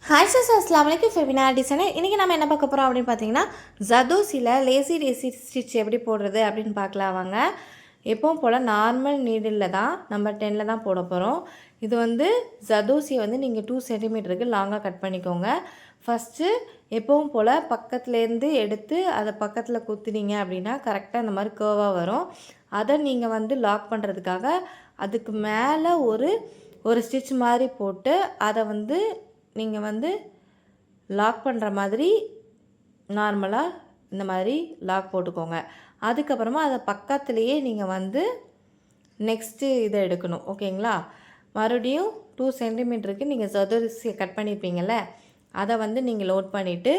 Hi sir, அஸ்ஸலாமு அலைக்கும். Femina designer. இன்றைக்கி நம்ம என்ன பார்க்க போகிறோம் அப்படின்னு பார்த்தீங்கன்னா, ஜர்தோசியில் லேசி ஸ்டிச் எப்படி போடுறது அப்படின்னு பார்க்கலாம் வாங்க. எப்பவும் போல் நார்மல் நீடில் தான் நம்பர் 10 தான் போட போகிறோம். இது வந்து ஜர்தோசியை வந்து நீங்கள் 2 சென்டிமீட்டருக்கு லாங்காக கட் பண்ணிக்கோங்க. ஃபஸ்ட்டு எப்பவும் போல் பக்கத்துலேருந்து எடுத்து அதை பக்கத்தில் குத்துனீங்க அப்படின்னா கரெக்டாக இந்த மாதிரி கேர்வாக வரும். அதை நீங்கள் வந்து லாக் பண்ணுறதுக்காக அதுக்கு மேலே ஒரு ஸ்டிச் மாதிரி போட்டு அதை வந்து நீங்கள் வந்து லாக் பண்ணுற மாதிரி நார்மலாக இந்த மாதிரி லாக் போட்டுக்கோங்க. அதுக்கப்புறமா அதை பக்கத்துலேயே நீங்கள் வந்து நெக்ஸ்ட்டு இதை எடுக்கணும். ஓகேங்களா? மறுபடியும் 2 சென்டிமீட்டருக்கு நீங்கள் ஜர்தோசியை கட் பண்ணியிருப்பீங்கள்ல, அதை வந்து நீங்கள் லோட் பண்ணிவிட்டு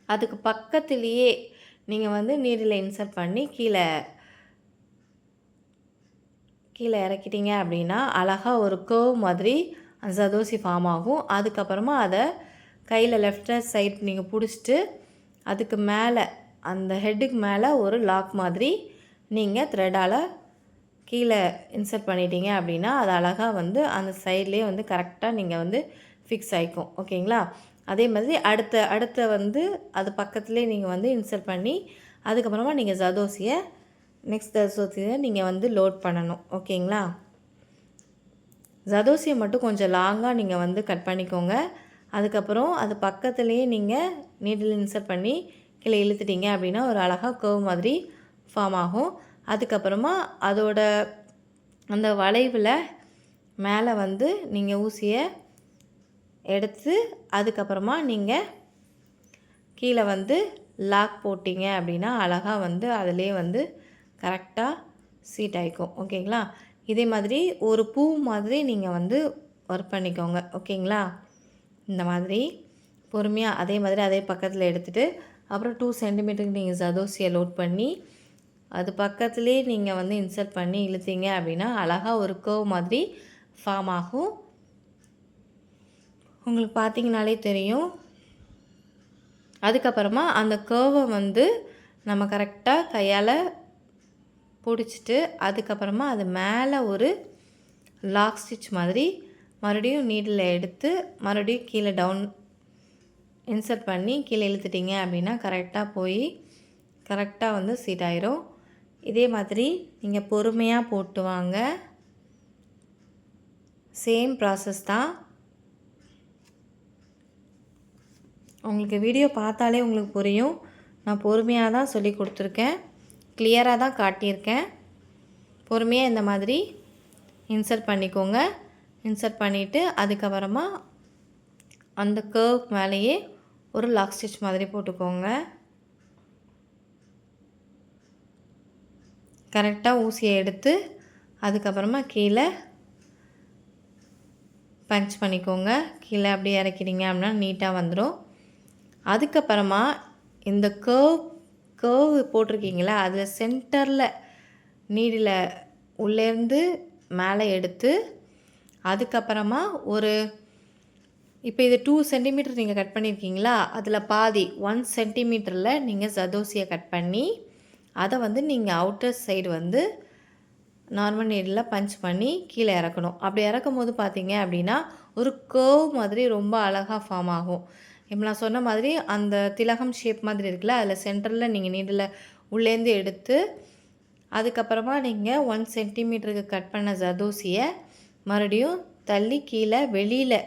அதுக்கு பக்கத்துலேயே நீங்கள் வந்து நீடில் இன்சர்ட் பண்ணி கீழே இறக்கிட்டீங்க அப்படின்னா அழகாக ஒரு கர்வ் மாதிரி ஜர்தோசி ஃபார்ம் ஆகும். அதுக்கப்புறமா அதை கையில் லெஃப்ட் சைட் நீங்கள் பிடிச்சிட்டு அதுக்கு மேலே அந்த ஹெட்டுக்கு மேலே ஒரு லாக் மாதிரி நீங்கள் த்ரெட்டால் கீழே இன்சர்ட் பண்ணிட்டீங்க அப்படின்னா அது அழகாக வந்து அந்த சைட்லேயே வந்து கரெக்டாக நீங்கள் வந்து ஃபிக்ஸ் ஆகிக்கும். ஓகேங்களா? அதே மாதிரி அடுத்த வந்து அது பக்கத்துலேயே நீங்கள் வந்து இன்சர்ட் பண்ணி அதுக்கப்புறமா நீங்கள் ஜர்தோசியை நீங்கள் வந்து லோட் பண்ணணும். ஓகேங்களா? ஜர்தோசியை மட்டும் கொஞ்சம் லாங்காக நீங்கள் வந்து கட் பண்ணிக்கோங்க. அதுக்கப்புறம் அது பக்கத்துலேயே நீங்கள் நீடில் இன்சர்ட் பண்ணி கீழே இழுத்துட்டீங்க அப்படின்னா ஒரு அழகாக கர்வ் மாதிரி ஃபார்ம் ஆகும். அதுக்கப்புறமா அதோட அந்த வளைவில் மேலே வந்து நீங்கள் ஊசியை எடுத்து அதுக்கப்புறமா நீங்கள் கீழே வந்து லாக் போட்டிங்க அப்படின்னா அழகாக வந்து அதிலே வந்து கரெக்டாக சீட் ஆகிக்கும். ஓகேங்களா? இதே மாதிரி ஒரு பூ மாதிரி நீங்கள் வந்து ஒர்க் பண்ணிக்கோங்க. ஓகேங்களா? இந்த மாதிரி பொறுமையாக அதே பக்கத்தில் எடுத்துகிட்டு அப்புறம் 2 சென்டிமீட்டருக்கு நீங்கள் ஜர்தோசியை லோட் பண்ணி அது பக்கத்துலேயே நீங்கள் வந்து இன்சர்ட் பண்ணி இழுத்தீங்க அப்படின்னா அழகாக ஒரு கர்வ் மாதிரி ஃபார்ம் ஆகும். உங்களுக்கு பார்த்தீங்கனாலே தெரியும். அதுக்கப்புறமா அந்த கர்வை வந்து நம்ம கரெக்டாக கையால் பிடிச்சிட்டு அதுக்கப்புறமா அது மேலே ஒரு லாக் ஸ்டிச் மாதிரி மறுபடியும் நீடில் எடுத்து மறுபடியும் கீழே டவுன் இன்சர்ட் பண்ணி கீழே இழுத்துட்டிங்க அப்படின்னா கரெக்டாக வந்து சீட் ஆயிரும். இதே மாதிரி நீங்கள் பொறுமையாக போட்டு வாங்க. சேம் ப்ராசஸ் தான். உங்களுக்கு வீடியோ பார்த்தாலே உங்களுக்கு புரியும். நான் பொறுமையாக தான் சொல்லி கொடுத்துருக்கேன், கிளியராக தான் காட்டியிருக்கேன். பொறுமையாக இந்த மாதிரி இன்சர்ட் பண்ணிக்கோங்க. இன்சர்ட் பண்ணிவிட்டு அதுக்கப்புறமா அந்த கர்வ் மேலேயே ஒரு லாக் ஸ்டிச் மாதிரி போட்டுக்கோங்க. கரெக்டாக ஊசியை எடுத்து அதுக்கப்புறமா கீழே பஞ்ச் பண்ணிக்கோங்க. கீழே அப்படியே இறக்கிட்டீங்க அப்படின்னா நீட்டாக வந்துடும். அதுக்கப்புறமா இந்த கர்வ் போட்டிருக்கீங்களா அதில் சென்டரில் நீடில் உள்ளேருந்து மேலே எடுத்து அதுக்கப்புறமா இப்போ இது 2 சென்டிமீட்டர் நீங்கள் கட் பண்ணியிருக்கீங்களா, அதில் பாதி 1 சென்டிமீட்டரில் நீங்கள் ஜர்தோசியை கட் பண்ணி அதை வந்து நீங்கள் அவுட்டர் சைடு வந்து நார்மல் நீடில் பஞ்ச் பண்ணி கீழே இறக்கணும். அப்படி இறக்கும் போது பார்த்தீங்க அப்படின்னா ஒரு கர்வ் மாதிரி ரொம்ப அழகாக ஃபார்ம் ஆகும். இப்போ நான் சொன்ன மாதிரி அந்த திலகம் ஷேப் மாதிரி இருக்குல்ல, அதில் சென்டரில் நீங்கள் நீடில் உள்ளேருந்து எடுத்து அதுக்கப்புறமா நீங்கள் 1 சென்டிமீட்டருக்கு கட் பண்ண ஜர்தோசியை மறுபடியும் தள்ளி கீழே வெளியில்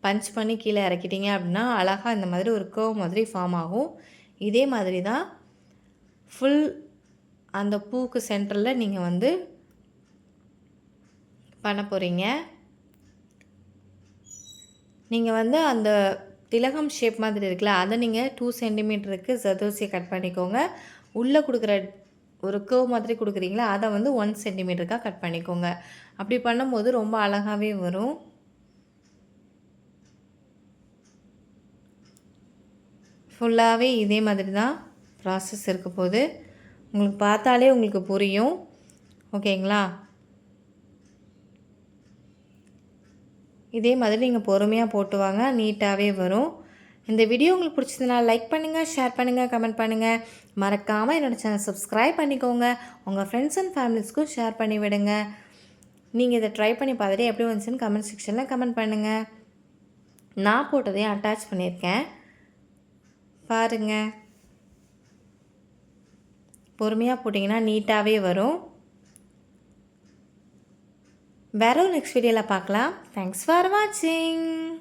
பஞ்ச் பண்ணி கீழே இறக்கிட்டீங்க அப்படின்னா அழகாக இந்த மாதிரி ஒரு கர்வ் மாதிரி ஃபார்ம் ஆகும். இதே மாதிரி தான் ஃபுல் அந்த பூக்கு சென்டரில் நீங்கள் வந்து பண்ண போகிறீங்க. நீங்கள் வந்து அந்த திலகம் ஷேப் மாதிரி இருக்குல்ல, அதை நீங்கள் 2 சென்டிமீட்டருக்கு ஜர்தோசியை கட் பண்ணிக்கோங்க. உள்ளே கொடுக்குற ஒரு கர்வ் மாதிரி கொடுக்குறீங்களா, அதை வந்து 1 சென்டிமீட்டருக்காக கட் பண்ணிக்கோங்க. அப்படி பண்ணும்போது ரொம்ப அழகாகவே வரும். ஃபுல்லாகவே இதே மாதிரி தான் ப்ராசஸ் இருக்க போது. உங்களுக்கு பார்த்தாலே உங்களுக்கு புரியும். ஓகேங்களா? இதே மாதிரி நீங்கள் பொறுமையாக போட்டு வாங்க, நீட்டாகவே வரும். இந்த வீடியோ உங்களுக்கு பிடிச்சதுனா லைக் பண்ணுங்கள், ஷேர் பண்ணுங்கள், கமெண்ட் பண்ணுங்கள். மறக்காமல் என்னோடய சேனல் சப்ஸ்கிரைப் பண்ணிக்கோங்க. உங்கள் ஃப்ரெண்ட்ஸ் அண்ட் ஃபேமிலிஸ்க்கும் ஷேர் பண்ணி விடுங்க. நீங்கள் இதை ட்ரை பண்ணி பார்த்துட்டு எப்படி வந்துச்சுன்னு கமெண்ட் செக்ஷனில் கமெண்ட் பண்ணுங்கள். நான் போட்டதையும் அட்டாச் பண்ணியிருக்கேன் பாருங்கள். பொறுமையாக போட்டிங்கன்னா நீட்டாகவே வரும். வேற ஒரு நெக்ஸ்ட் வீடியோவில் பார்க்கலாம். தேங்க்ஸ் ஃபார் வாட்சிங்.